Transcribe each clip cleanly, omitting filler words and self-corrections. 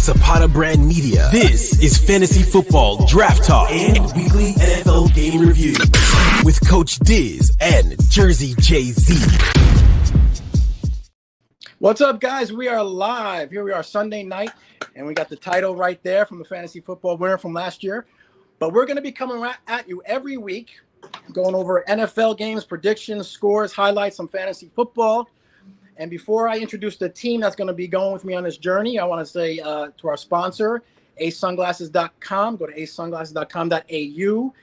Zapata Brand Media. This is Fantasy Football Draft Talk and Weekly NFL Game Review with Coach Diz and Jersey Jay-Z. What's up, guys? We are live. Here we are Sunday night, and we got the title right there from the fantasy football winner from last year. But we're going to be coming at you every week, going over NFL games, predictions, scores, highlights, some fantasy football. And before I introduce the team that's going to be going with me on this journey, I want to say to our sponsor, acesunglasses.com. Go to acesunglasses.com.au.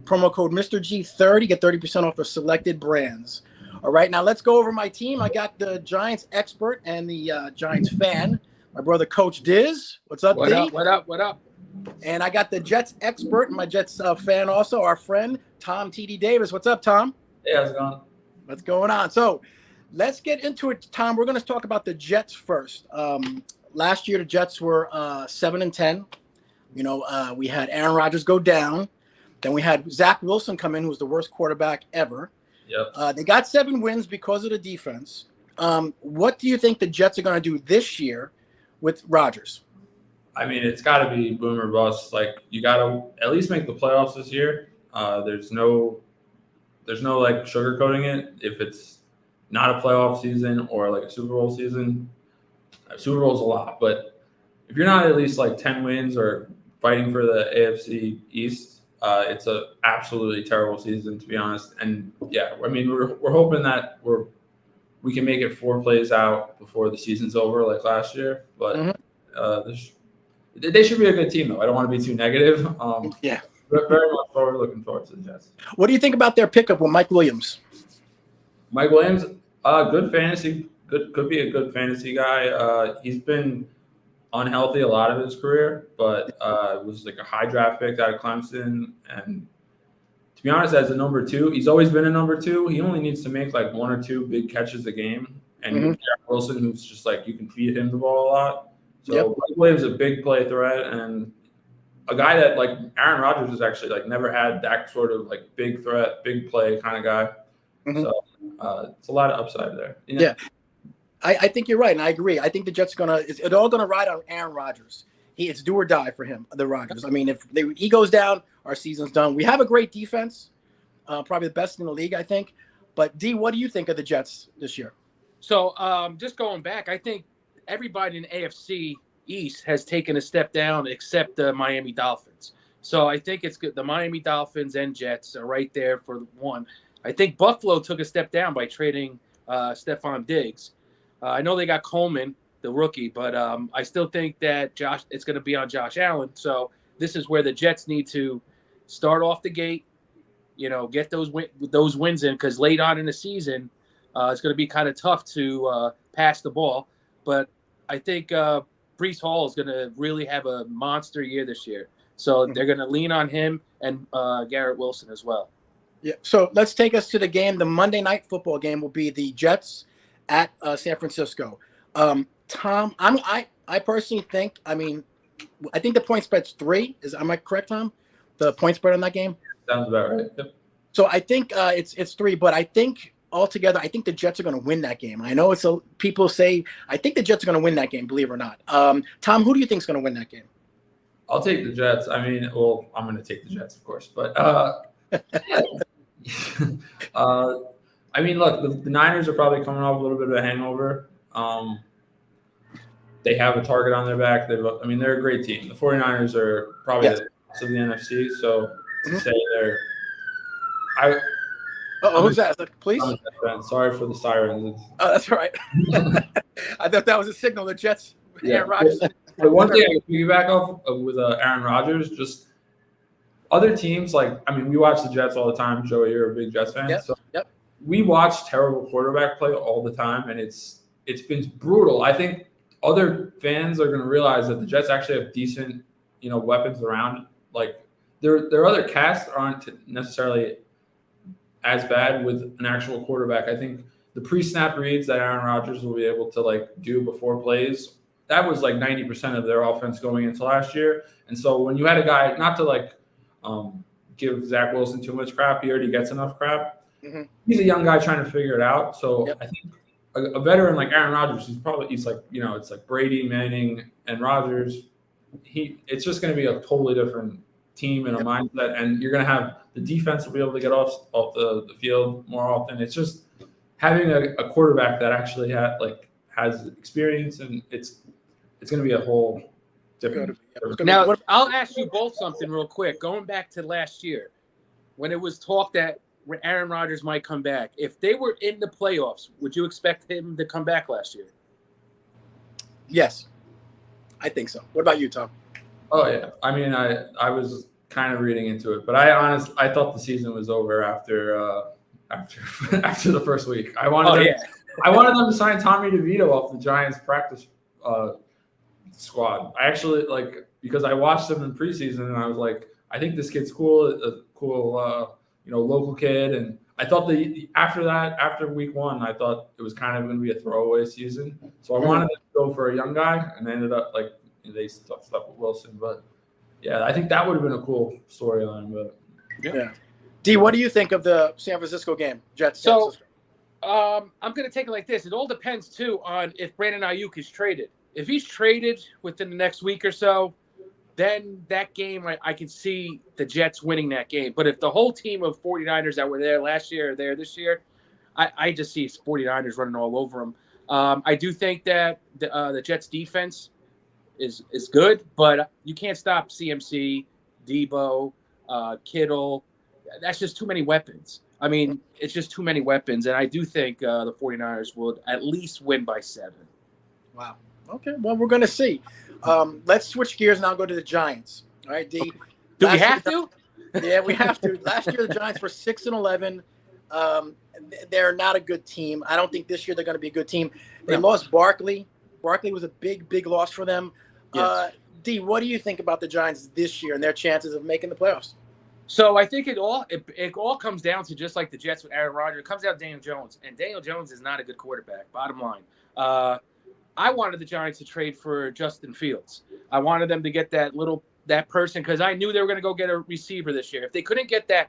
Promo code Mr. G30. Get 30% off the selected brands. All right, now let's go over my team. I got the Giants expert and the Giants fan, my brother Coach Diz. What's up, D? What up? And I got the Jets expert and my Jets fan also, our friend, Tom T.D. Davis. What's up, Tom? Hey, how's it going? What's going on? So let's get into it, Tom. We're going to talk about the Jets first. Last year, the Jets were 7-10. You know, we had Aaron Rodgers go down. Then we had Zach Wilson come in, who was the worst quarterback ever. Yep. They got 7 wins because of the defense. What do you think the Jets are going to do this year with Rodgers? I mean, it's got to be boom or bust. Like, you got to at least make the playoffs this year. There's no like sugarcoating it. If it's not a playoff season or like a Super Bowl season, Super Bowl's a lot. But if you're not at least like 10 wins or fighting for the AFC East, it's a absolutely terrible season, to be honest. And yeah, I mean, we're hoping that we can make it 4 plays out before the season's over, like last year. But they should be a good team, though. I don't want to be too negative. Yeah, very much looking forward to the Jets. What do you think about their pickup with Mike Williams? Mike Williams, good fantasy. Could be a good fantasy guy. He's been unhealthy a lot of his career, but it was like a high draft pick out of Clemson. And to be honest, as a number 2, he's always been a number 2. He only needs to make like 1 or 2 big catches a game. And Garrett Wilson, who's just like, you can feed him the ball a lot. So Mike Williams is a big play threat and a guy that like Aaron Rodgers has actually like never had that sort of like big threat, big play kind of guy. So it's a lot of upside there. You know? Yeah. I think you're right, and I agree. I think the Jets are it's all going to ride on Aaron Rodgers. It's do or die for him, the Rodgers. I mean, if he goes down, our season's done. We have a great defense, probably the best in the league, I think. But, D, what do you think of the Jets this year? So just going back, I think everybody in the AFC East has taken a step down except the Miami Dolphins. So I think it's good. The Miami Dolphins and Jets are right there for one. I think Buffalo took a step down by trading Stephon Diggs. I know they got Coleman, the rookie, but I still think that it's going to be on Josh Allen. So this is where the Jets need to start off the gate, you know, get those wins in, because late on in the season, it's going to be kind of tough to pass the ball. But I think Breece Hall is going to really have a monster year this year. So they're going to lean on him and Garrett Wilson as well. Yeah. So let's take us to the game. The Monday night football game will be the Jets at San Francisco. Tom, I personally think, I think the point spread's 3. Am I correct, Tom? The point spread on that game? Sounds about right. Yep. So I think it's 3, but I think altogether, I think the Jets are going to win that game. I know people say, I think the Jets are going to win that game, believe it or not. Tom, who do you think is going to win that game? I'll take the Jets. I mean, well, I'm going to take the Jets, of course. But, I mean, look, the Niners are probably coming off a little bit of a hangover. They have a target on their back. They're a great team. The 49ers are probably the best of the NFC. So to say who's that? Police? Sorry for the sirens. Oh, that's all right. I thought that was a signal. The Jets, Aaron Rodgers. One thing I can piggyback off with Aaron Rodgers, just other teams, we watch the Jets all the time. Joey, you're a big Jets fan. Yep. We watch terrible quarterback play all the time, and it's been brutal. I think other fans are going to realize that the Jets actually have decent, weapons around. Like their other casts aren't necessarily as bad with an actual quarterback. I think the pre-snap reads that Aaron Rodgers will be able to do before plays, that was 90% of their offense going into last year. And so when you had a guy, not to give Zach Wilson too much crap, he already gets enough crap. Mm-hmm. He's a young guy trying to figure it out. So I think a veteran like Aaron Rodgers, he's like it's like Brady, Manning, and Rodgers. it's just going to be a totally different team and a mindset, and you're going to have the defense will be able to get off the field more often. It's just having a quarterback that actually has experience, and it's going to be a whole different. Now, I'll ask you both something real quick. Going back to last year, when it was talk that Aaron Rodgers might come back, if they were in the playoffs, would you expect him to come back last year? Yes, I think so. What about you, Tom? Oh yeah, I mean, I was kind of reading into it, but I thought the season was over after after the first week. I wanted them to sign Tommy DeVito off the Giants practice squad. I actually because I watched him in preseason and I was like, I think this kid's cool, a cool local kid, and I thought after week one, I thought it was kind of going to be a throwaway season. So I wanted to go for a young guy, and they ended up they stuck with Wilson. But yeah, I think that would have been a cool storyline. But yeah. D, what do you think of the San Francisco game? Jets. So I'm going to take it like this. It all depends too on if Brandon Ayuk is traded. If he's traded within the next week or so, then that game, I can see the Jets winning that game. But if the whole team of 49ers that were there last year are there this year, I just see 49ers running all over them. I do think that the Jets defense is good, but you can't stop CMC, Debo, Kittle. That's just too many weapons. I mean, it's just too many weapons. And I do think the 49ers would at least win by 7. Wow. Okay, well, we're going to see. Let's switch gears now and go to the Giants. All right, D. Do we have to? Yeah, we have to. Last year, the Giants were 6-11. They're not a good team. I don't think this year they're going to be a good team. They lost Barkley. Barkley was a big, big loss for them. Yes. D, what do you think about the Giants this year and their chances of making the playoffs? So I think it all comes down to just like the Jets with Aaron Rodgers. It comes down to Daniel Jones, and Daniel Jones is not a good quarterback. Bottom line. I wanted the Giants to trade for Justin Fields. I wanted them to get that person because I knew they were going to go get a receiver this year. If they couldn't get that,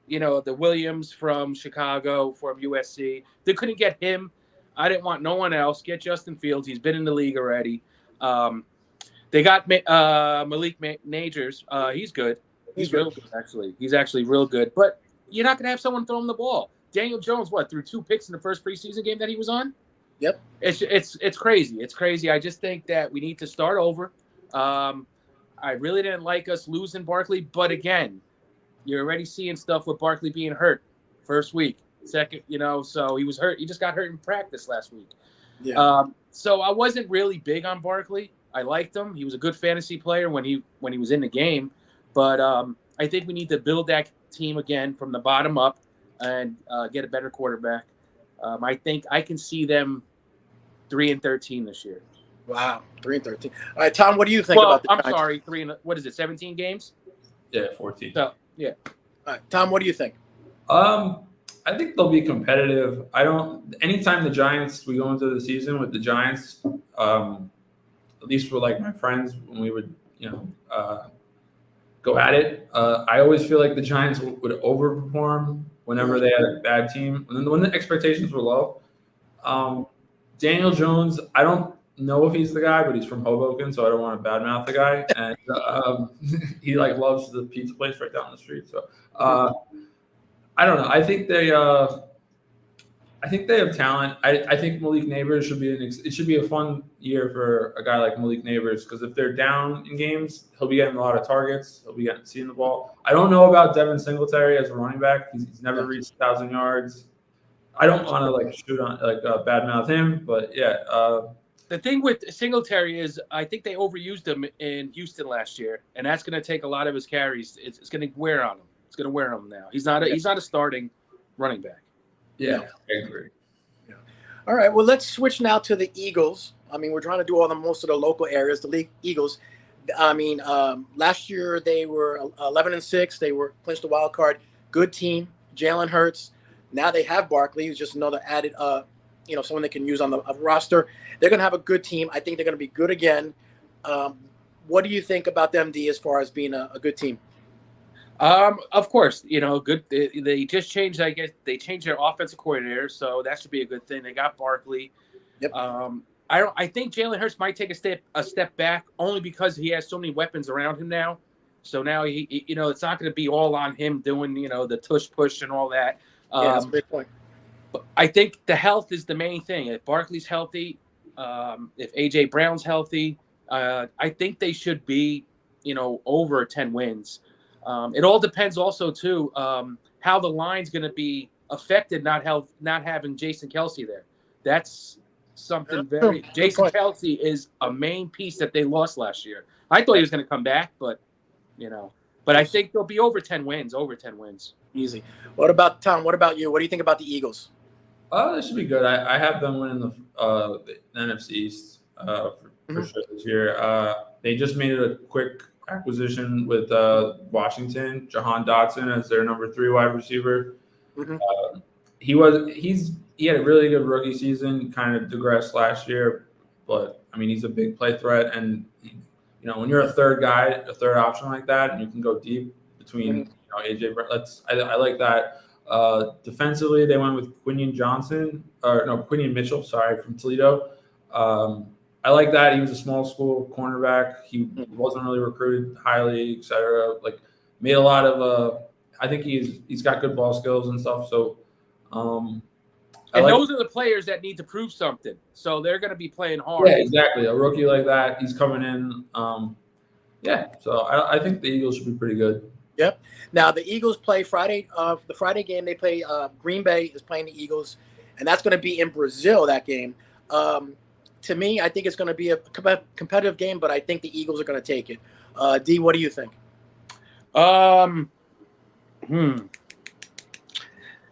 the Williams from Chicago, from USC, they couldn't get him. I didn't want no one else. Get Justin Fields. He's been in the league already. They got Malik Nagers. He's good. He's real good, actually. He's actually real good. But you're not going to have someone throw him the ball. Daniel Jones, threw 2 picks in the first preseason game that he was on? Yep. It's crazy. It's crazy. I just think that we need to start over. I really didn't like us losing Barkley, but again, you're already seeing stuff with Barkley being hurt first week, second, so he was hurt. He just got hurt in practice last week. Yeah. So I wasn't really big on Barkley. I liked him. He was a good fantasy player when he was in the game, but I think we need to build that team again from the bottom up and get a better quarterback. I think I can see them 3-13 this year. Wow, 3-13. All right, Tom, what do you think about the Giants? I'm sorry, 17 games? Yeah, 14. So, yeah. All right, Tom, what do you think? I think they'll be competitive. Anytime we go into the season with the Giants, at least for my friends, when we would, go at it, I always feel like the Giants would overperform whenever they had a bad team. When the expectations were low. Daniel Jones, I don't know if he's the guy, but he's from Hoboken, so I don't want to badmouth the guy. And he loves the pizza place right down the street. So I don't know. I think they have talent. I think Malik Neighbors it should be a fun year for a guy like Malik Neighbors because if they're down in games, he'll be getting a lot of targets. He'll be seeing the ball. I don't know about Devin Singletary as a running back. He's never reached 1,000 yards. I don't want to shoot on badmouth him, but yeah. The thing with Singletary is I think they overused him in Houston last year, and that's going to take a lot of his carries. It's going to wear on him. It's going to wear on him now. He's not a starting running back. Yeah, I agree. Yeah. All right, well, let's switch now to the Eagles. I mean, we're trying to do most of the local areas. The league Eagles. I mean, last year they were 11-6. They were clinched the wild card. Good team. Jalen Hurts. Now they have Barkley, who's just another added, someone they can use on the roster. They're going to have a good team. I think they're going to be good again. What do you think about them, D, as far as being a good team? Of course, good. They just changed. I guess they changed their offensive coordinator, so that should be a good thing. They got Barkley. Yep. I think Jalen Hurts might take a step back only because he has so many weapons around him now. So now it's not going to be all on him doing the tush push and all that. Yeah, that's a great point. But I think the health is the main thing. If Barkley's healthy, if AJ Brown's healthy, I think they should be over 10 wins. It all depends also too how the line's going to be affected not having Jason Kelsey there. That's something very. Jason Kelsey is a main piece that they lost last year. I thought he was going to come back, but I think they'll be over 10 wins. Over 10 wins. Easy. What about Tom? What about you? What do you think about the Eagles? This should be good. I have them winning the NFC East for sure this year. They just made a quick acquisition with Washington, Jahan Dotson as their number 3 wide receiver. Mm-hmm. He had a really good rookie season, kind of digressed last year, but I mean he's a big play threat, and when you're a third guy, a third option like that, and you can go deep between AJ. I like that. Defensively, they went with Quinion Mitchell, from Toledo. I like that. He was a small school cornerback. He wasn't really recruited highly, etc. Like made a lot of. I think he's got good ball skills and stuff. So, those are the players that need to prove something. So they're going to be playing hard. Yeah, exactly. A rookie like that, he's coming in. So I think the Eagles should be pretty good. Yep. Now the Eagles play Friday. The Friday game they play. Green Bay is playing the Eagles, and that's going to be in Brazil. That game. To me, I think it's going to be a competitive game, but I think the Eagles are going to take it. D, what do you think?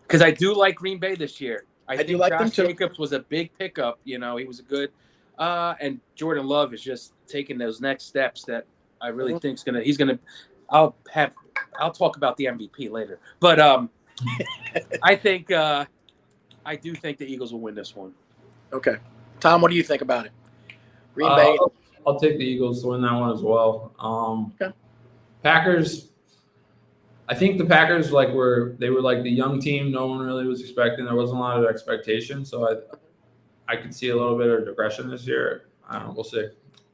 Because I do like Green Bay this year. I think like Josh them too. Jacobs was a big pickup. He was a good, and Jordan Love is just taking those next steps that I really think he's gonna. I'll talk about the MVP later, but I think I do think the Eagles will win this one. Okay, Tom, what do you think about it? Green Bay. I'll take the Eagles to win that one as well. Okay. Packers. I think the Packers were the young team no one really was expecting. There wasn't a lot of expectation, so I could see a little bit of regression this year. I don't know. We'll see.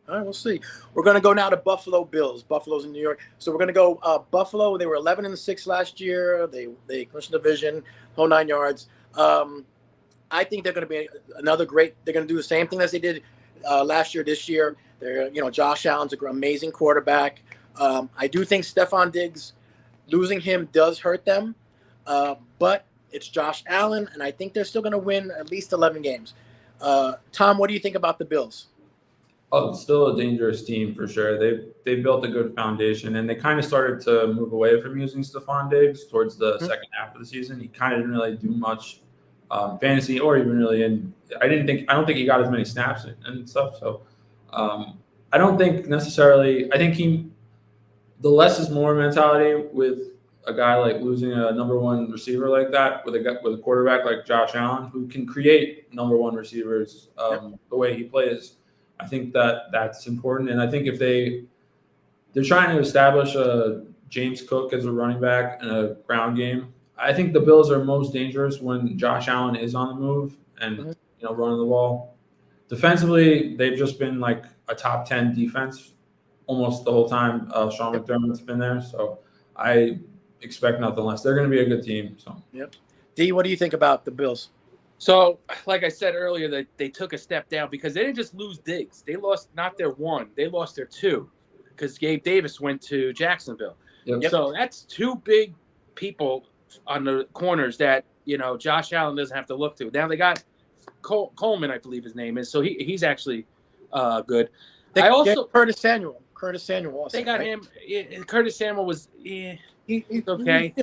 All right, we'll see. We're going to go now to Buffalo Bills. Buffalo's in New York. So we're going to go Buffalo. They were 11-6 last year. They clinched the division, whole 9 yards. I think they're going to be another great – they're going to do the same thing as they did last year, this year. They're, Josh Allen's an amazing quarterback. I do think Stephon Diggs – losing him does hurt them, but it's Josh Allen, and I think they're still going to win at least 11 games. Tom, what do you think about the Bills? Oh, it's still a dangerous team for sure. They built a good foundation, and they kind of started to move away from using Stephon Diggs towards the second half of the season. He kind of didn't really do much fantasy or even really in. I don't think he got as many snaps and stuff. So I don't think necessarily. I think the less is more mentality with a guy like losing a number 1 receiver like that with a quarterback like Josh Allen who can create number 1 receivers the way he plays. I think that's important, and I think if they're trying to establish James Cook as a running back in a ground game, I think the Bills are most dangerous when Josh Allen is on the move and running the ball. Defensively, they've just been like a top 10 defense almost the whole time Sean McDermott's been there. So I expect nothing less. They're going to be a good team. So D, what do you think about the Bills? So, like I said earlier, that they took a step down because they didn't just lose Diggs. They lost not their 1, they lost their 2 because Gabe Davis went to Jacksonville. Yep. So that's 2 big people on the corners that Josh Allen doesn't have to look to. Now they got Coleman, I believe his name is. So he's actually good. I also Curtis Samuel also. They got him. Curtis Samuel was he's okay.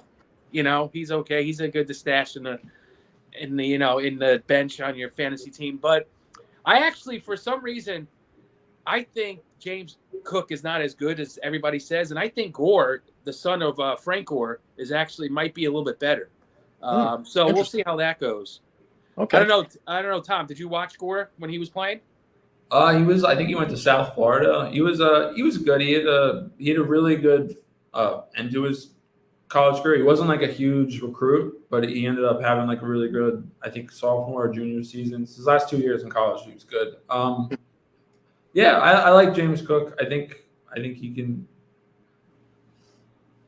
He's okay. He's a good to stash in the bench on your fantasy team. But I actually, for some reason, I think James Cook is not as good as everybody says, and I think Gore, the son of Frank Gore, might be a little bit better. So we'll see how that goes. Okay. I don't know, Tom. Did you watch Gore when he was playing? He was. I think he went to South Florida. He was good. He had a really good end to his college career. He wasn't like a huge recruit, but he ended up having like a really good, I think, sophomore or junior seasons. His last 2 years in college, he was good. Yeah, I like James Cook. I think he can.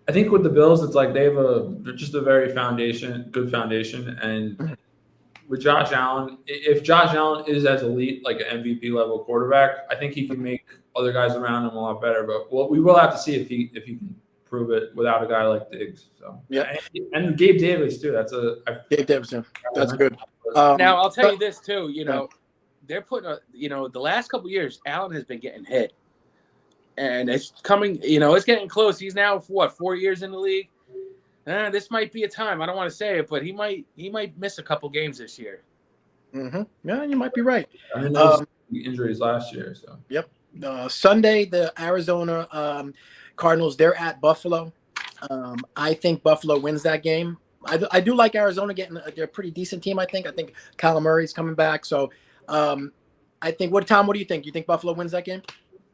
I think with the Bills, it's like they're just a very good foundation, and with Josh Allen, if Josh Allen is as elite, like an MVP level quarterback, I think he can make other guys around him a lot better. But we will have to see if he can prove it without a guy like Diggs. So yeah, and Gabe Davis too. Gabe Davis. That's good. Now I'll tell you this too. They're putting the last couple of years, Allen has been getting hit, and it's coming. It's getting close. He's now 4 years in the league. This might be a time. I don't want to say it, but he might miss a couple games this year. Mm-hmm. Yeah, you might be right. I mean, there was injuries last year. So yep. Sunday, the Arizona Cardinals, they're at Buffalo. I think Buffalo wins that game. I do like Arizona they're a pretty decent team. I think Kyler Murray's coming back. So I think Tom, what do you think? You think Buffalo wins that game?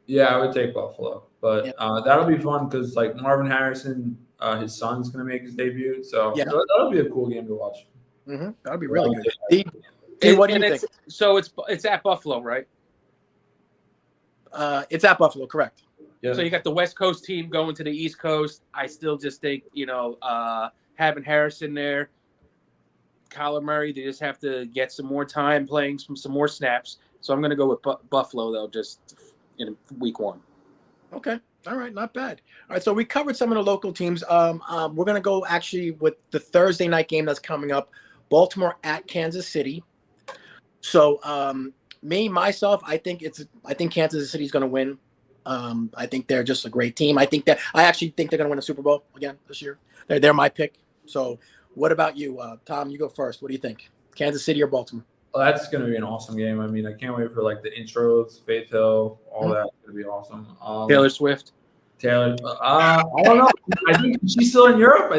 Yeah, I would take Buffalo, but that'll be fun because like Marvin Harrison, his son's gonna make his debut, so that'll be a cool game to watch. Mm-hmm. That'll be really good. What do you think? So it's at Buffalo, right? It's at Buffalo, correct? Yeah. So you got the West Coast team going to the East Coast. I still just think having Harrison there, Kyler Murray, they just have to get some more time playing some more snaps. So I'm gonna go with Buffalo though, just in week 1. Okay. All right. Not bad. All right. So we covered some of the local teams. We're going to go actually with the Thursday night game that's coming up, Baltimore at Kansas City. So myself, I think Kansas City is going to win. I think they're just a great team. I actually think they're going to win the Super Bowl again this year. They're my pick. So what about you, Tom? You go first. What do you think? Kansas City or Baltimore? Well, that's going to be an awesome game. I mean, I can't wait for like the intros, Faith Hill, all that's going to be awesome. Taylor Swift. I don't know. I think she's still in Europe.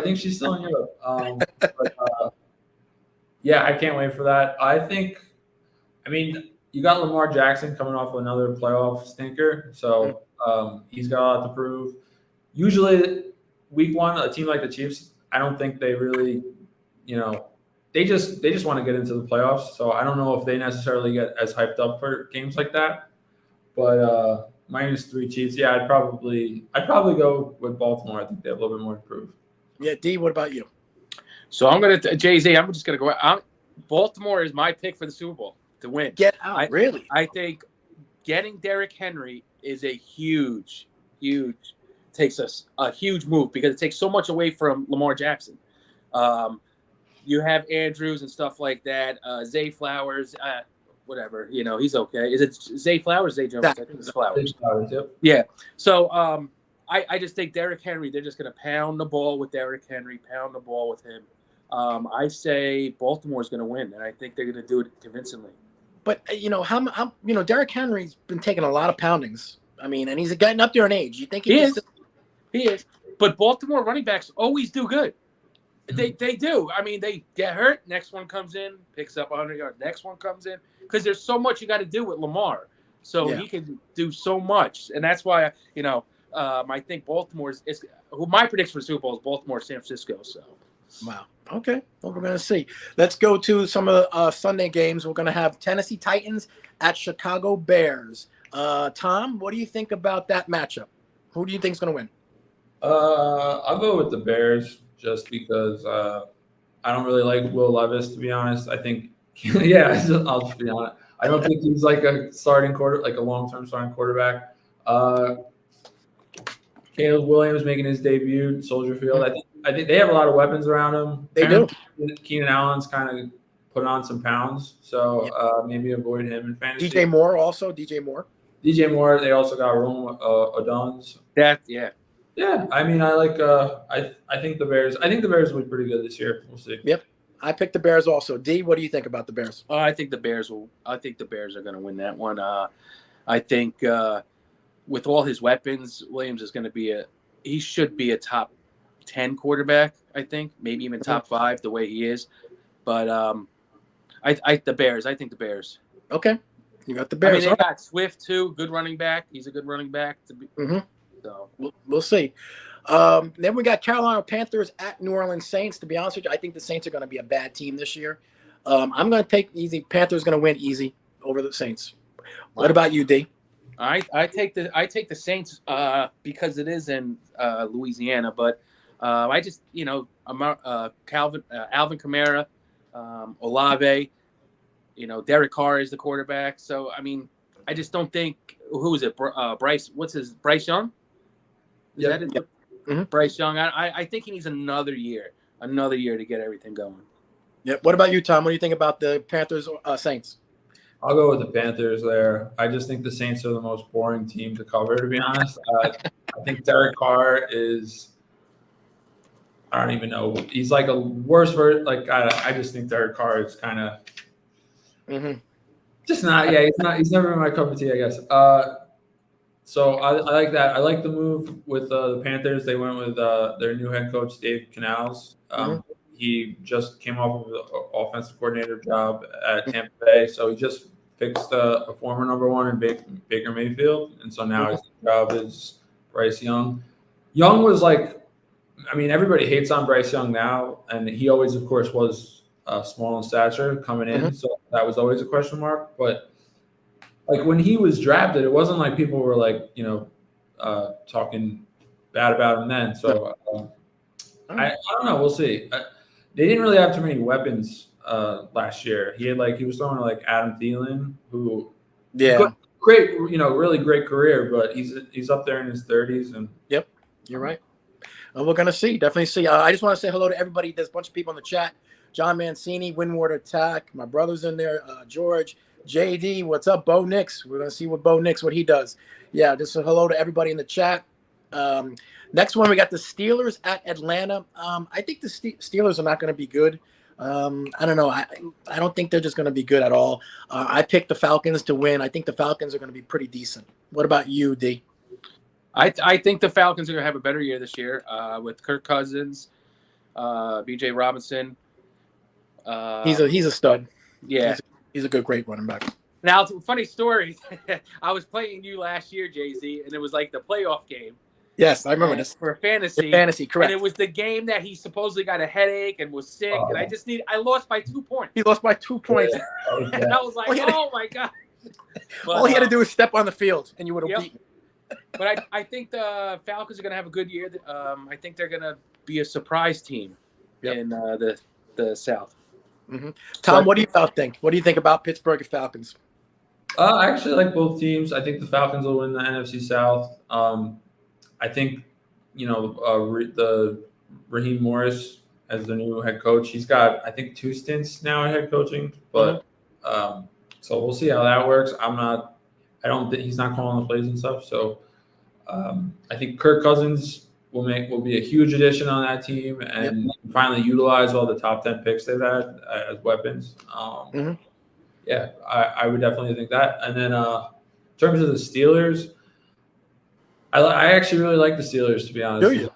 Yeah, I can't wait for that. I mean, you got Lamar Jackson coming off another playoff stinker, so he's got a lot to prove. Usually, week 1, a team like the Chiefs, I don't think they really, they just want to get into the playoffs. So I don't know if they necessarily get as hyped up for games like that. But -3 Chiefs, yeah, I'd probably go with Baltimore. I think they have a little bit more to prove. Yeah, D, what about you? So I'm going to Jay-Z. I'm just going to go. Baltimore is my pick for the Super Bowl to win. Get out, really? I think getting Derrick Henry is a huge takes us a huge move because it takes so much away from Lamar Jackson. You have Andrews and stuff like that. Zay Flowers, whatever, he's okay. Is it Zay Flowers, Zay Jones? I think it's Flowers. Yep. Yeah. So I just think Derrick Henry, they're just going to pound the ball with Derrick Henry, pound the ball with him. I say Baltimore's going to win, and I think they're going to do it convincingly. But how Derrick Henry's been taking a lot of poundings. I mean, and he's getting up there in age. You think he is? He is. But Baltimore running backs always do good. They do. I mean, they get hurt. Next one comes in, picks up 100 yards. Next one comes in because there's so much you got to do with Lamar. So he can do so much, and that's why I think Baltimore's is who my prediction for the Super Bowl is Baltimore, San Francisco. So wow. Okay. Well, we're gonna see. Let's go to some of the Sunday games. We're gonna have Tennessee Titans at Chicago Bears. Tom, what do you think about that matchup? Who do you think is gonna win? I'll go with the Bears just because I don't really like Will Levis, to be honest. I think, I'll just be honest. I don't think he's like a long-term starting quarterback. Caleb Williams making his debut, Soldier Field. I think they have a lot of weapons around him. They do. Keenan Allen's kind of put on some pounds, so maybe avoid him in fantasy. DJ Moore also. DJ Moore. They also got Rome Odons. Yeah, I mean, I like. I think the Bears. I think the Bears will be pretty good this year. We'll see. Yep, I picked the Bears also. D, what do you think about the Bears? I think the Bears are going to win that one. I think with all his weapons, Williams is going to be he should be a top 10 quarterback. I think maybe even top 5 the way he is. But the Bears. I think the Bears. Okay, you got the Bears. I mean, they got Swift too. Good running back. He's a good running back to be. Mm-hmm. So we'll see. Then we got Carolina Panthers at New Orleans Saints. To be honest with you, I think the Saints are going to be a bad team this year. I'm going to take easy. Panthers going to win easy over the Saints. What about you, D? I take the Saints because it is in Louisiana, but I just Alvin Kamara, Olave, Derek Carr is the quarterback. So I mean, I just don't think who is it? Bryce? Bryce Young? Is that it? Yep. Mm-hmm. Bryce Young. I think he needs another year to get everything going. Yep. What about you, Tom? What do you think about the Panthers Saints? I'll go with the Panthers there. I just think the Saints are the most boring team to cover, to be honest. I think Derek Carr is – I don't even know. He's like a worse version. Like, I just think Derek Carr is kind of just not – yeah, he's never been my cup of tea, I guess. So I like that. I like the move with the Panthers. They went with their new head coach, Dave Canales. He just came off of the offensive coordinator job at Tampa Bay, so he just fixed a former number one in Baker Mayfield, and so now his job is Bryce Young. Young was like, I mean, everybody hates on Bryce Young now, and he always, of course, was small in stature coming in, so that was always a question mark. But like when he was drafted, it wasn't like people were like, talking bad about him then. So I don't know. We'll see. They didn't really have too many weapons last year. He was throwing to like Adam Thielen, who great, really great career, but he's up there in his 30s. And yep, you're right. We're gonna see, definitely see. I just want to say hello to everybody. There's a bunch of people in the chat. John Mancini, Windward Attack, my brother's in there. George, JD, what's up? Bo Nix. We're gonna see what he does. Yeah, just a hello to everybody in the chat. Next one, we got the Steelers at Atlanta. I think the Steelers are not going to be good. I don't know. I don't think they're just going to be good at all. I picked the Falcons to win. I think the Falcons are going to be pretty decent. What about you, D? I think the Falcons are going to have a better year this year with Kirk Cousins, B.J. Robinson. He's a stud. Yeah. He's a great running back. Now, funny story. I was playing you last year, Jay-Z, and it was like the playoff game. Yes, I remember this. For fantasy. Fantasy, correct. And it was the game that he suppoly got a headache and was sick, and I lost by 2 points. He lost by 2 points. And I was like, oh, my God. But, all he had to do was step on the field, and you would have beaten. But I think the Falcons are going to have a good year. I think they're going to be a surprise team in the South. Tom, what do you think? What do you think about Pittsburgh and Falcons? I actually like both teams. I think the Falcons will win the NFC South. I think, the Raheem Morris as the new head coach, he's got, I think, 2 stints now at head coaching. But so we'll see how that works. I don't think he's not calling the plays and stuff. So I think Kirk Cousins will be a huge addition on that team and finally utilize all the top 10 picks they've had as weapons. Yeah, I would definitely think that. And then in terms of the Steelers, I actually really like the Steelers, to be honest. Do you?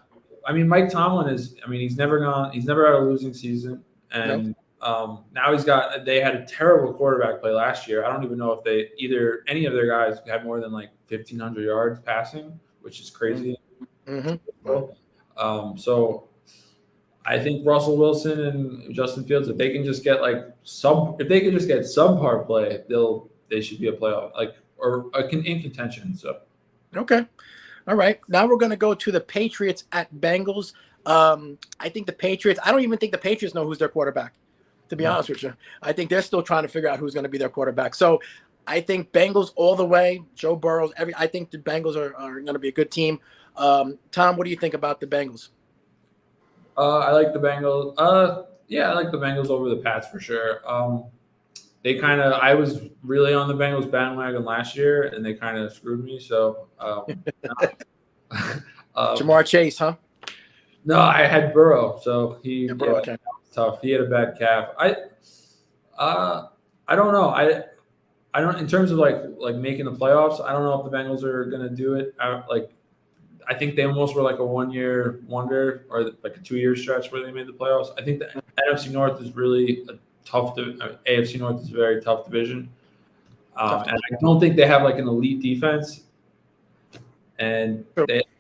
I mean, Mike Tomlin he's never had a losing season. And now they had a terrible quarterback play last year. I don't even know if any of their guys had more than like 1,500 yards passing, which is crazy. So I think Russell Wilson and Justin Fields, if they can just get subpar play, they should be a playoff in contention. So okay. All right. Now we're going to go to the Patriots at Bengals. I think the Patriots, I don't even think the Patriots know who's their quarterback, to be honest with you. I think they're still trying to figure out who's going to be their quarterback. So I think Bengals all the way, Joe Burrow, I think the Bengals are going to be a good team. Tom, what do you think about the Bengals? I like the Bengals. I like the Bengals over the Pats for sure. I was really on the Bengals bandwagon last year, and they kind of screwed me. So, Jamar Chase, huh? No, I had Burrow, so Burrow, okay. Tough. He had a bad calf. I don't know. I don't in terms of like making the playoffs. I don't know if the Bengals are going to do it. I think they almost were like a 1-year wonder or like a 2-year stretch where they made the playoffs. I think the NFC North is really a tough. AFC North is a very tough division, and I don't think they have like an elite defense. and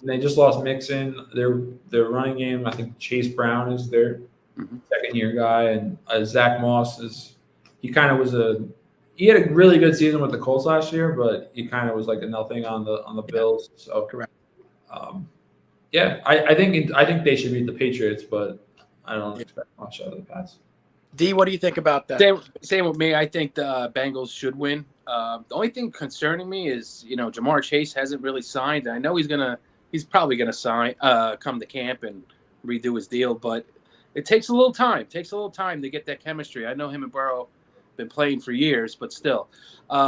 they just lost Mixon. Their running game, I think Chase Brown is their second-year guy, and Zach Moss he had a really good season with the Colts last year, but he kind of was like a nothing on the Bills. So Correct. I think they should beat the Patriots, but I don't expect much out of the Pats. D, what do you think about that? Same with me. I think the Bengals should win. The only thing concerning me is, Jamar Chase hasn't really signed. I know he's probably gonna sign, come to camp and redo his deal, but it takes a little time. To get that chemistry. I know him and Burrow been playing for years, but still,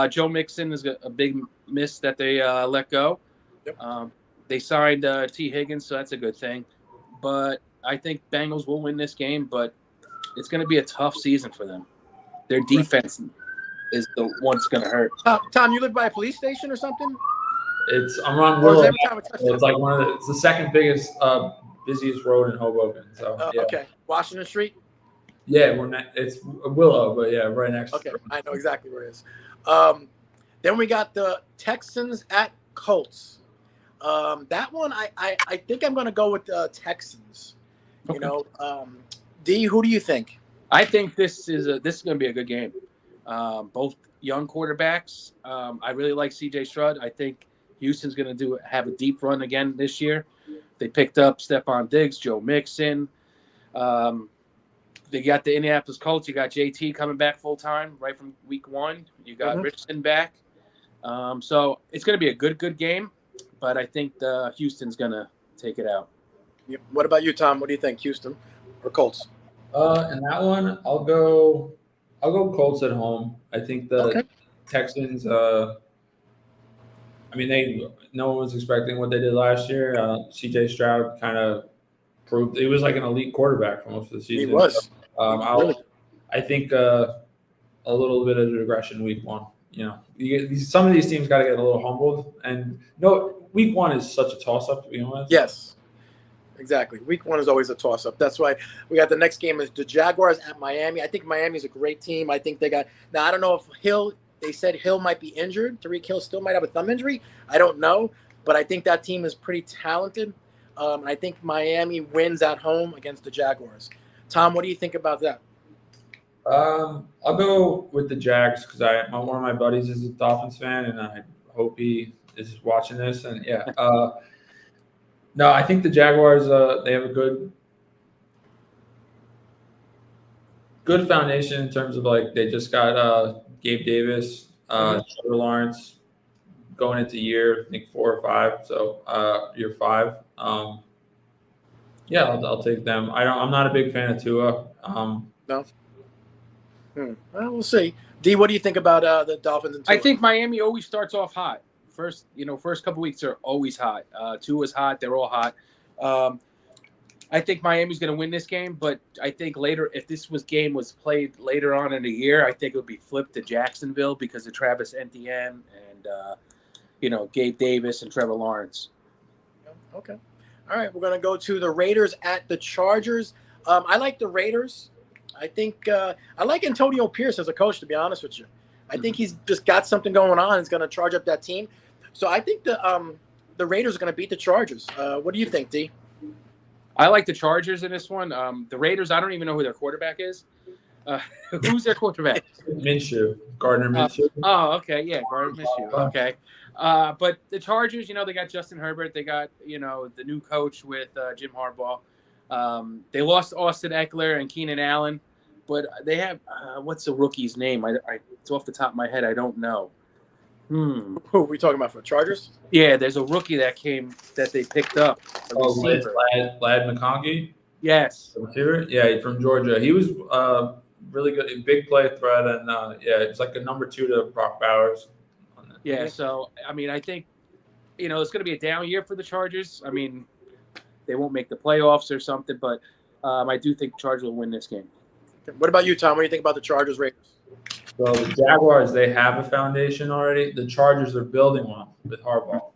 Joe Mixon is a big miss that they let go. Yep. They signed T. Higgins, so that's a good thing. But I think Bengals will win this game, but it's going to be a tough season for them. Their defense is the one that's going to hurt. Tom, you live by a police station or something? I'm on Willow. It's like it's the second biggest, busiest road in Hoboken. So Okay, Washington Street. Yeah, it's Willow, but yeah, right next. Okay, I know exactly where it is. Then we got the Texans at Colts. That one, I think I'm going to go with the Texans. Okay. D, who do you think? I think this is going to be a good game. Both young quarterbacks. I really like C.J. Stroud. I think Houston's going to have a deep run again this year. They picked up Stephon Diggs, Joe Mixon. They got the Indianapolis Colts. You got JT coming back full time right from week 1. You got Richardson back. So it's going to be a good game, but I think Houston's going to take it out. Yep. What about you, Tom? What do you think, Houston or Colts? In that one, I'll go Colts at home. I think the Texans. No one was expecting what they did last year. C.J. Stroud kind of proved he was like an elite quarterback for most of the season. He was. I think a little bit of regression week 1. Some of these teams got to get a little humbled, and week 1 is such a toss-up to begin with. Yes, exactly. Week 1 is always a toss-up. That's why we got the next game is the Jaguars at Miami. I think Miami's a great team. I think they got – now, I don't know if they said Hill might be injured. Tyreek Hill still might have a thumb injury. I don't know, but I think that team is pretty talented. I think Miami wins at home against the Jaguars. Tom, what do you think about that? I'll go with the Jags because one of my buddies is a Dolphins fan, and I hope he is watching this. And no, I think the Jaguars they have a good foundation in terms of they just got Gabe Davis, Trevor Lawrence going into year I think 4 or 5, so year 5. I'll take them. I'm not a big fan of Tua. No. Well, we'll see. D, what do you think about the Dolphins and Tua? I think Miami always starts off hot. First couple weeks are always hot. Tua's hot. They're all hot. I think Miami's going to win this game, but I think later, if this game was played later on in the year, I think it would be flipped to Jacksonville because of Travis Etienne and Gabe Davis and Trevor Lawrence. Okay. All right, we're going to go to the Raiders at the Chargers. I like the Raiders. I think I like Antonio Pierce as a coach, to be honest with you. I think he's just got something going on. He's going to charge up that team. So I think the Raiders are going to beat the Chargers. What do you think, D? I like the Chargers in this one. The Raiders, I don't even know who their quarterback is. Who's their quarterback? Minshew. Gardner Minshew. Okay. Yeah, Gardner Minshew. Okay. But the Chargers, they got Justin Herbert. They got, the new coach with Jim Harbaugh. They lost Austin Eckler and Keenan Allen, but they have what's the rookie's name? It's off the top of my head. I don't know. Who are we talking about for the Chargers? Yeah, there's a rookie that they picked up. Vlad McConkey? Yes. Yeah, from Georgia. He was really good, a big play threat, and it's like a number 2 to Brock Bowers. Yeah, so, I think, it's going to be a down year for the Chargers. They won't make the playoffs or something, but I do think the Chargers will win this game. What about you, Tom? What do you think about the Chargers Raiders? So the Jaguars, they have a foundation already. The Chargers are building one with Harbaugh.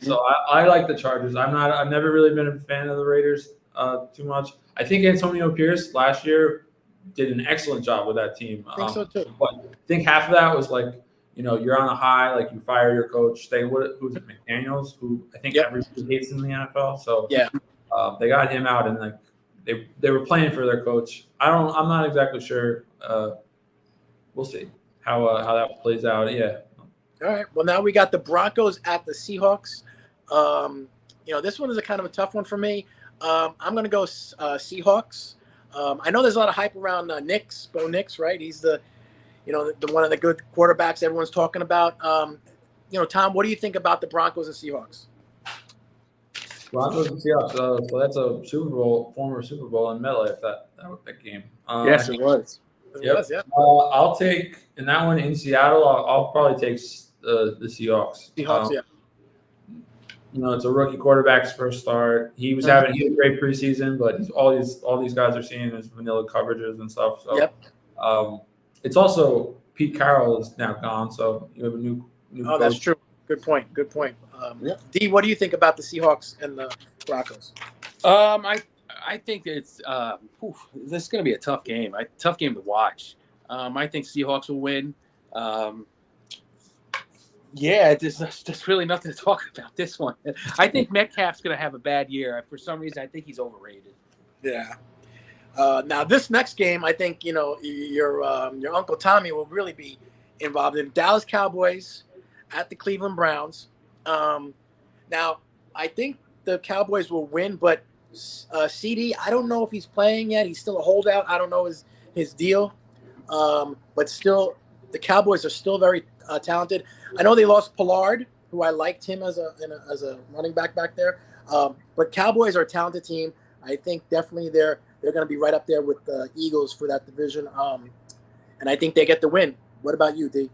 So I like the Chargers. I've never really been a fan of the Raiders too much. I think Antonio Pierce last year did an excellent job with that team. I think so too. But I think half of that was you're on a high, like you fire your coach. Who's it, McDaniels, who I think everybody hates in the NFL. So Yeah. they got him out, and like they were playing for their coach. I'm not exactly sure. We'll see how that plays out. Yeah. All right. Well, now we got the Broncos at the Seahawks. This one is a kind of a tough one for me. I'm going to go Seahawks. I know there's a lot of hype around Bo Nix, right? He's the one of the good quarterbacks everyone's talking about. Tom, what do you think about the Broncos and Seahawks? Broncos and Seahawks. So that's a former Super Bowl in MetLife, that game. Yes, it was. Yep. It was, yeah. I'll take in that one in Seattle. I'll probably take the Seahawks. Seahawks, yeah. It's a rookie quarterback's first start. He had a great preseason, but all these guys are seeing is vanilla coverages and stuff. So, yep. It's also Pete Carroll is now gone, so you have a new. Oh, that's true. Good point. D, what do you think about the Seahawks and the Broncos? I think it's this is going to be a tough game. Tough game to watch. I think Seahawks will win. There's really nothing to talk about this one. I think Metcalf's going to have a bad year. For some reason, I think he's overrated. Yeah. Now, this next game, I think, your Uncle Tommy will really be involved in. Dallas Cowboys at the Cleveland Browns. Now, I think the Cowboys will win, but CD, I don't know if he's playing yet. He's still a holdout. I don't know his deal. But still, the Cowboys are still very talented. I know they lost Pollard, who I liked him as a running back there. But Cowboys are a talented team. I think definitely they're going to be right up there with the Eagles for that division. And I think they get the win. What about you, D?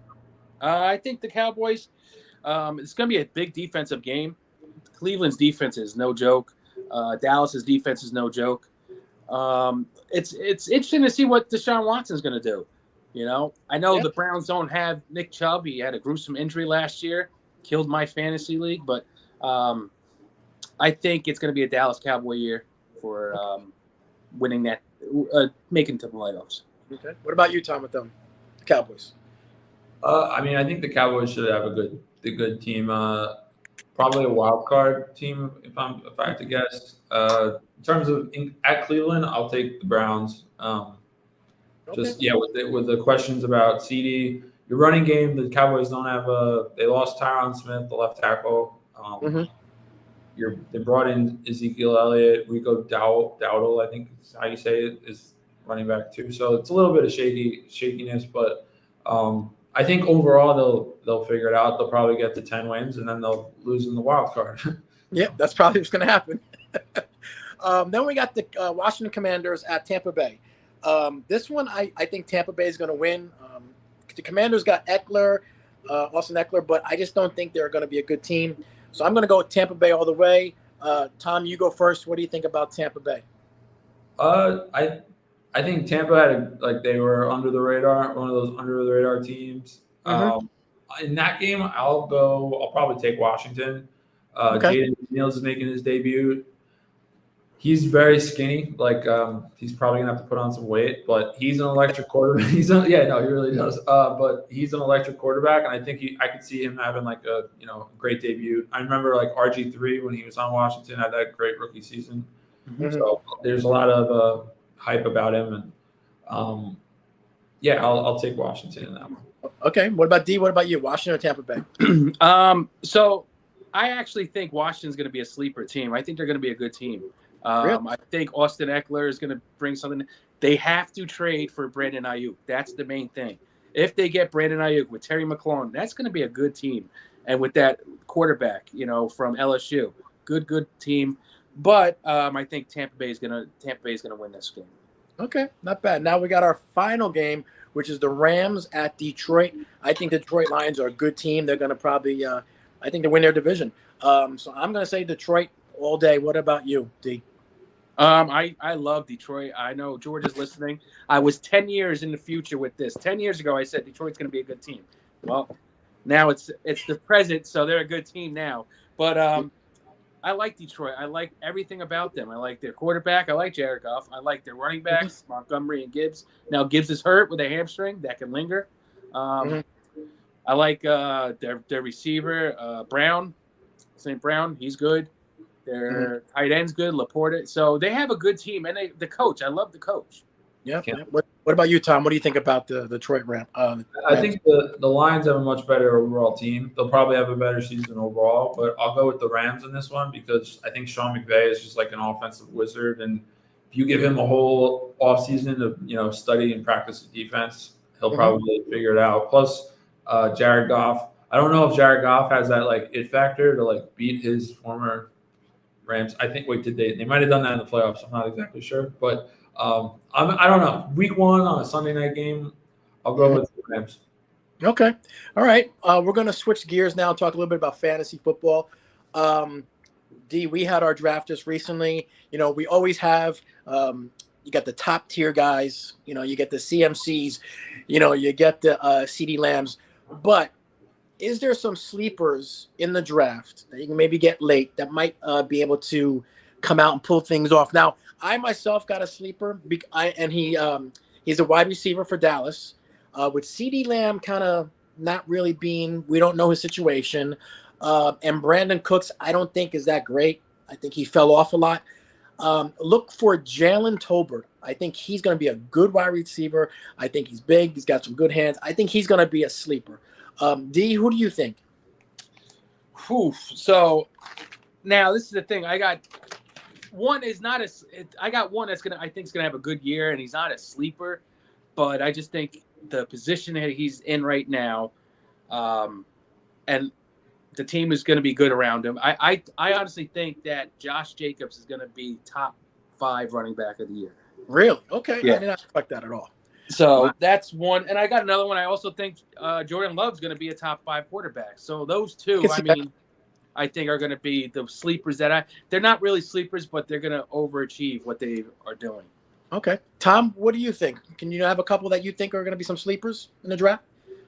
I think the Cowboys, it's going to be a big defensive game. Cleveland's defense is no joke. Dallas's defense is no joke. It's interesting to see what Deshaun Watson's going to do. I know the Browns don't have Nick Chubb. He had a gruesome injury last year, killed my fantasy league. But I think it's going to be a Dallas Cowboy year for winning that, making it to the playoffs. Okay. What about you, Tom, with them, the Cowboys? I think the Cowboys should have a good team. Probably a wild card team, if I had to guess. In terms of at Cleveland, I'll take the Browns. With the questions about CD, your running game, the Cowboys don't have they lost Tyron Smith, the left tackle. They brought in Ezekiel Elliott, Rico Dowdle, I think is how you say it, is running back too. So it's a little bit of shakiness, but I think overall they'll figure it out. They'll probably get to 10 wins, and then they'll lose in the wild card. Yeah, that's probably what's going to happen. Then we got the Washington Commanders at Tampa Bay. This one, I think Tampa Bay is going to win. The Commanders got Austin Eckler, but I just don't think they're going to be a good team. So I'm going to go with Tampa Bay all the way. Tom, you go first. What do you think about Tampa Bay? I think Tampa they were under the radar, one of those under the radar teams. In that game, I'll probably take Washington. Jaden Daniels is making his debut. He's very skinny. He's probably gonna have to put on some weight, but he's an electric quarterback. He really does. But he's an electric quarterback, and I think I could see him having a great debut. I remember RG3 when he was on Washington had that great rookie season. So there's a lot of hype about him, and I'll take Washington in that one. Okay. What about D? What about you? Washington or Tampa Bay? So I actually think Washington's going to be a sleeper team. I think they're going to be a good team. Really? I think Austin Eckler is going to bring something. They have to trade for Brandon Ayuk. That's the main thing. If they get Brandon Ayuk with Terry McLaurin, that's going to be a good team. And with that quarterback, from LSU, good team. But I think Tampa Bay is going to win this game. Okay, not bad. Now we got our final game, which is the Rams at Detroit. I think the Detroit Lions are a good team. They're going to probably, I think, they win their division. So I'm going to say Detroit all day. What about you, D? I love Detroit. I know George is listening. I was 10 years in the future with this. 10 years ago, I said Detroit's going to be a good team. Well, now it's the present, so they're a good team now. But I like Detroit. I like everything about them. I like their quarterback. I like Jared Goff. I like their running backs, Montgomery and Gibbs. Now Gibbs is hurt with a hamstring that can linger. I I like their receiver, Brown. St. Brown, he's good. Their tight end's good, Laporta. So they have a good team, and the coach. I love the coach. Yeah. What about you, Tom? What do you think about the Detroit Rams? I think the Lions have a much better overall team. They'll probably have a better season overall, but I'll go with the Rams in this one because I think Sean McVay is just like an offensive wizard, and if you give him a whole offseason to study and practice the defense, he'll probably figure it out. Plus, Jared Goff. I don't know if Jared Goff has that like it factor to like beat his former Rams. I think. Wait, did they might have done that in the playoffs? I'm not exactly sure, but I don't know. Week 1 on a Sunday night game, I'll go with the Rams. Okay, all right. We're going to switch gears now and talk a little bit about fantasy football. D, we had our draft just recently. We always have. You got the top tier guys. You get the CMCs. You get the CD Lambs, but is there some sleepers in the draft that you can maybe get late that might be able to come out and pull things off? Now, I myself got a sleeper, and he's a wide receiver for Dallas. With CD Lamb kind of not really being, we don't know his situation. And Brandon Cooks, I don't think is that great. I think he fell off a lot. Look for Jalen Tolbert. I think he's going to be a good wide receiver. I think he's big. He's got some good hands. I think he's going to be a sleeper. D, who do you think? So now this is the thing. I got one that's I think is gonna have a good year, and he's not a sleeper, but I just think the position that he's in right now, and the team is going to be good around him. I honestly think that Josh Jacobs is going to be top 5 running back of the year. Really? Okay. Yeah. I did not expect that at all. So that's one. And I got another one. I also think Jordan Love's going to be a top 5 quarterback. So those two, I think are going to be the sleepers they're not really sleepers, but they're going to overachieve what they are doing. Okay. Tom, what do you think? Can you have a couple that you think are going to be some sleepers in the draft?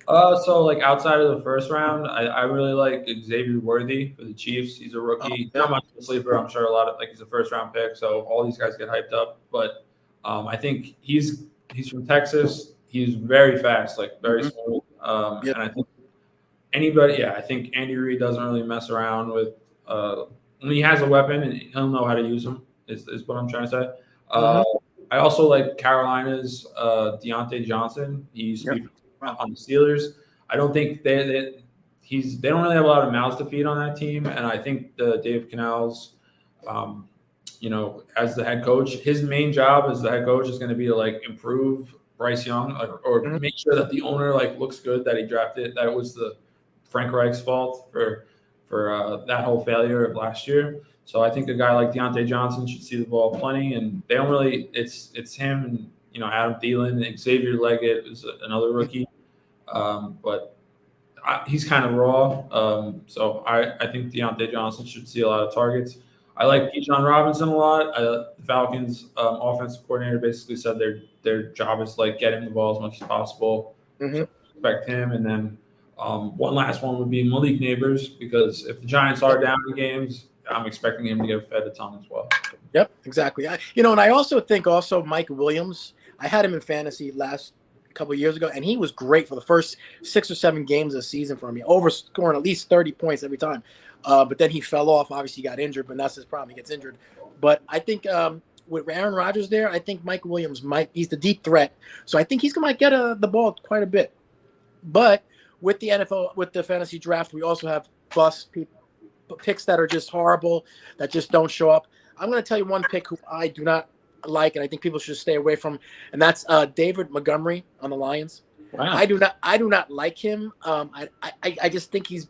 So like outside of the first round, I really like Xavier Worthy for the Chiefs. He's a rookie. Not much of a sleeper. I'm sure a lot of he's a first round pick. So all these guys get hyped up. But I think he's from Texas. He's very fast, like very smooth. And I think I think Andy Reid doesn't really mess around with when he has a weapon and he'll know how to use them is what I'm trying to say. I also like Carolina's Deontay Johnson. He's on the Steelers. I don't think they don't really have a lot of mouths to feed on that team, and I think Dave Canales, as the head coach, his main job as the head coach is going to be to like improve Bryce Young or make sure that the owner looks good that he drafted. That was the Frank Reich's fault for that whole failure of last year. So I think a guy like Deontay Johnson should see the ball plenty, and they don't really. It's him and Adam Thielen and Xavier Leggett is another rookie, but he's kind of raw. So I think Deontay Johnson should see a lot of targets. I like Bijan Robinson a lot. The Falcons offensive coordinator basically said their job is get him the ball as much as possible. So expect him, and then one last one would be Malik Neighbors because if the Giants are down in games, I'm expecting him to get fed a ton as well. Yep, exactly. And I also think Mike Williams. I had him in fantasy last couple of years ago, and he was great for the first 6 or 7 games of the season for me, overscoring at least 30 points every time. But then he fell off. Obviously, he got injured, but that's his problem. He gets injured. But I think with Aaron Rodgers there, I think Mike Williams he's the deep threat. So I think he's going to get the ball quite a bit. But with the NFL, with the fantasy draft, we also have picks that are just horrible, that just don't show up. I'm going to tell you one pick who I do not like, and I think people should stay away from, and that's David Montgomery on the Lions. Wow. I do not like him. I just think he's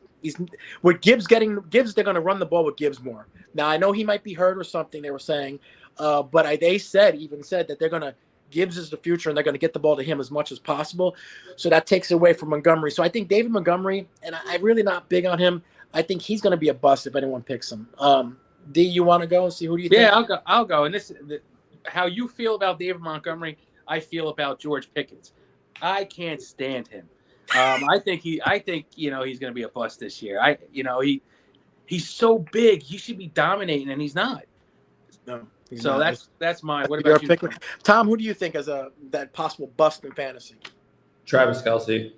with Gibbs. They're going to run the ball with Gibbs more. Now I know he might be hurt or something. They were saying, but they said that Gibbs is the future, and they're going to get the ball to him as much as possible. So that takes away from Montgomery. So I think David Montgomery, and I'm really not big on him. I think he's going to be a bust if anyone picks him. D, you want to go and see who do you think? Yeah, I'll go. And how you feel about David Montgomery, I feel about George Pickens. I can't stand him. I think he's going to be a bust this year. He's so big. He should be dominating, and he's not. No. So that's mine. What about you? Tom, who do you think as that possible bust in fantasy? Travis Kelce.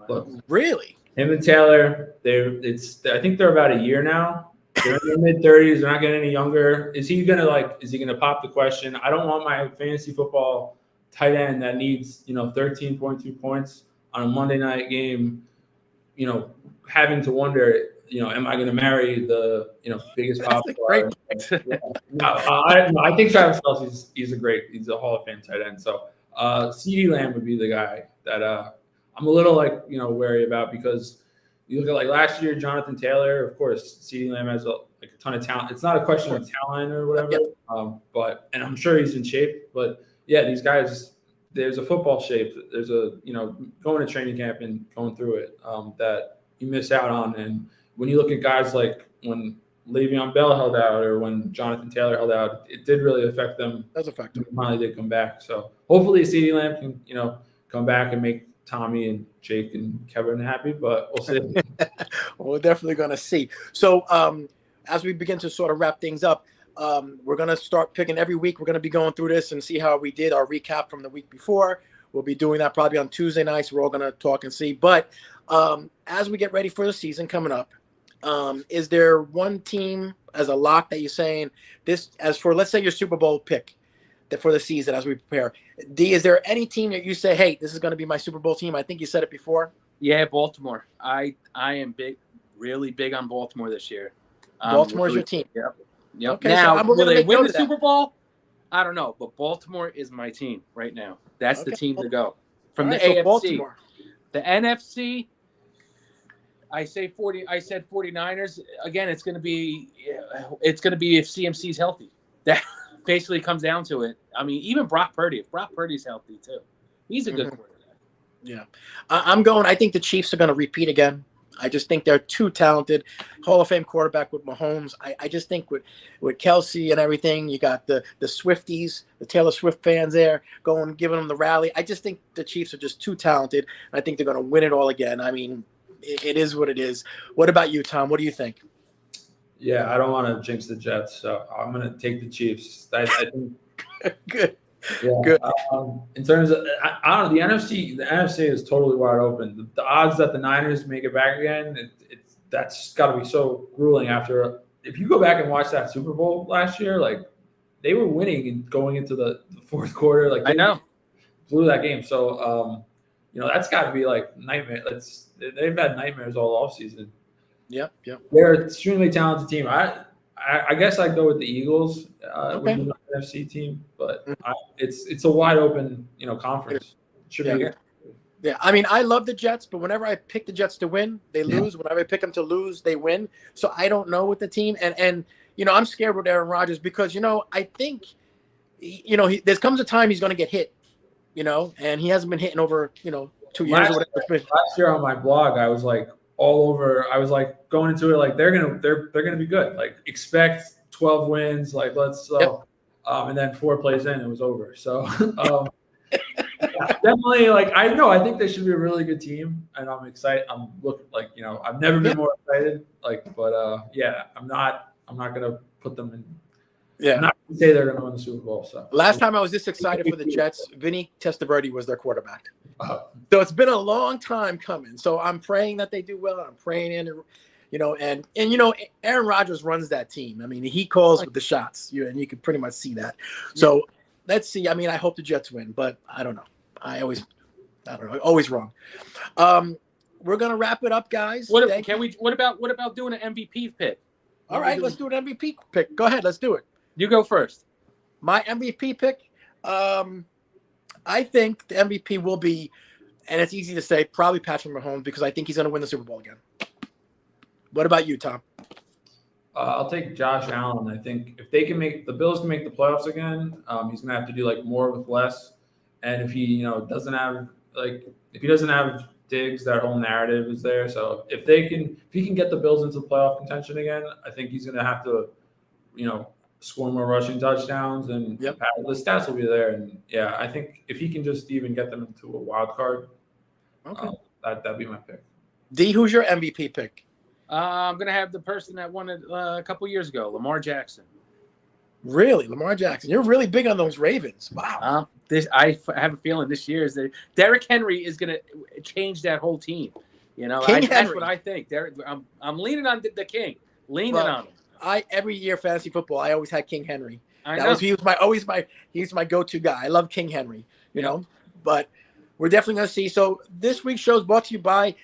Look, Really? him and Taylor, I think they're about a year now. They're in their mid-30s. They're not getting any younger. Is he gonna pop the question? I don't want my fantasy football tight end that needs 13.2 points on a Monday night game, having to wonder, am I going to marry the biggest pop That's a star? great Yeah. I think Travis Kelce, he's a Hall of Fame tight end. So CeeDee Lamb would be the guy that I'm a little wary about, because you look at last year, Jonathan Taylor, of course, CeeDee Lamb has a ton of talent. It's not a question of talent or whatever, and I'm sure he's in shape. But yeah, these guys, there's a football shape. There's going to training camp and going through it that you miss out on. And when you look at guys like when Le'Veon Bell held out or when Jonathan Taylor held out, it did really affect them. That's a factor. Finally did come back. So hopefully CeeDee Lamb can, come back and make Tommy and Jake and Kevin happy, but we'll see. Well, we're definitely going to see. So as we begin to sort of wrap things up, we're going to start picking every week. We're going to be going through this and see how we did, our recap from the week before. We'll be doing that probably on Tuesday nights. We're all going to talk and see. But as we get ready for the season coming up, is there one team as a lock that you're saying this, as for, let's say, your Super Bowl pick for the season as we prepare? D, is there any team that you say, hey, this is going to be my Super Bowl team? I think you said it before. Yeah, Baltimore. I am really big on Baltimore this year. Baltimore's your team. Yep. Okay, now, so will they win the Super Bowl? I don't know, but Baltimore is my team right now. That's the team to go. From the AFC. So Baltimore. The NFC, I said 49ers. Again, it's going to be if CMC's healthy. That basically comes down to it. I mean, even Brock Purdy. If Brock Purdy's healthy too, he's a good quarterback. Yeah, I think the Chiefs are going to repeat again. I just think they're too talented. Hall of Fame quarterback with Mahomes. I just think with Kelsey and everything, you got the Swifties, the Taylor Swift fans there giving them the rally. I just think the Chiefs are just too talented. I think they're going to win it all again. I mean, it is what it is. What about you, Tom? What do you think? Yeah, I don't want to jinx the Jets, so I'm going to take the Chiefs. I think good. Yeah. Good. In terms of, I don't know, the NFC is totally wide open. The odds that the Niners make it back again, that's got to be so grueling after. If you go back and watch that Super Bowl last year, they were winning and going into the fourth quarter. I know. Blew that game. So, that's got to be nightmare. They've had nightmares all offseason. Yep. They're an extremely talented team. I guess I'd go with the Eagles with the NFC team, but it's a wide open, conference. Should be good. Yeah, I mean, I love the Jets, but whenever I pick the Jets to win, they lose. Whenever I pick them to lose, they win. So I don't know with the team, and I'm scared with Aaron Rodgers because I think there comes a time he's going to get hit, and he hasn't been hitting over 2 years or whatever it's been. Last year on my blog, I was all over. I was going into it they're gonna be good. Expect 12 wins. Let's and then 4 plays in, it was over. So definitely I think they should be a really good team, and I'm excited. I'm looking I've never been more excited. But I'm not gonna put them in. Yeah, I'm not gonna say they're gonna win the Super Bowl. So last time I was this excited for the Jets, Vinny Testaverde was their quarterback. So it's been a long time coming. So I'm praying that they do well. I'm praying and Aaron Rodgers runs that team. I mean, he calls with the shots, and you can pretty much see that. So let's see. I mean, I hope the Jets win, but I don't know. I don't know. Always wrong. We're gonna wrap it up, guys. What about doing an MVP pick? All right, let's do an MVP pick. Go ahead, let's do it. You go first. My MVP pick. I think the MVP will be, and it's easy to say, probably Patrick Mahomes, because I think he's going to win the Super Bowl again. What about you, Tom? I'll take Josh Allen. I think if the Bills can make the playoffs again, he's going to have to do more with less. And if he doesn't have Diggs, that whole narrative is there. So if he can get the Bills into the playoff contention again, I think he's going to have to score more rushing touchdowns, and the stats will be there. And I think if he can just even get them into a wild card, that'd be my pick. D, who's your MVP pick? I'm gonna have the person that won it a couple years ago, Lamar Jackson. Really, Lamar Jackson. You're really big on those Ravens. Wow. I have a feeling this year is that Derrick Henry is going to change that whole team. King that's Henry. what I think. I'm leaning on the King. Leaning on him. Every year fantasy football, I always had King Henry. He was my go-to guy. I love King Henry, you know. But we're definitely going to see. So this week's show is brought to you by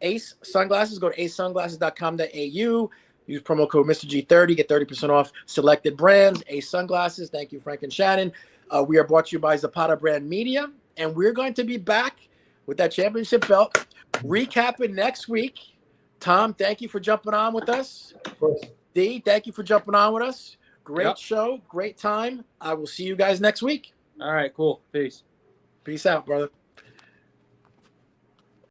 Ace Sunglasses. Go to acesunglasses.com.au. Use promo code Mr. G30. Get 30% off selected brands. Ace Sunglasses. Thank you, Frank and Shannon. We are brought to you by Zapata Brand Media. And we're going to be back with that championship belt. Recapping next week. Tom, thank you for jumping on with us. Of course. D, thank you for jumping on with us. Great show. Great time. I will see you guys next week. All right, cool. Peace. Peace out, brother.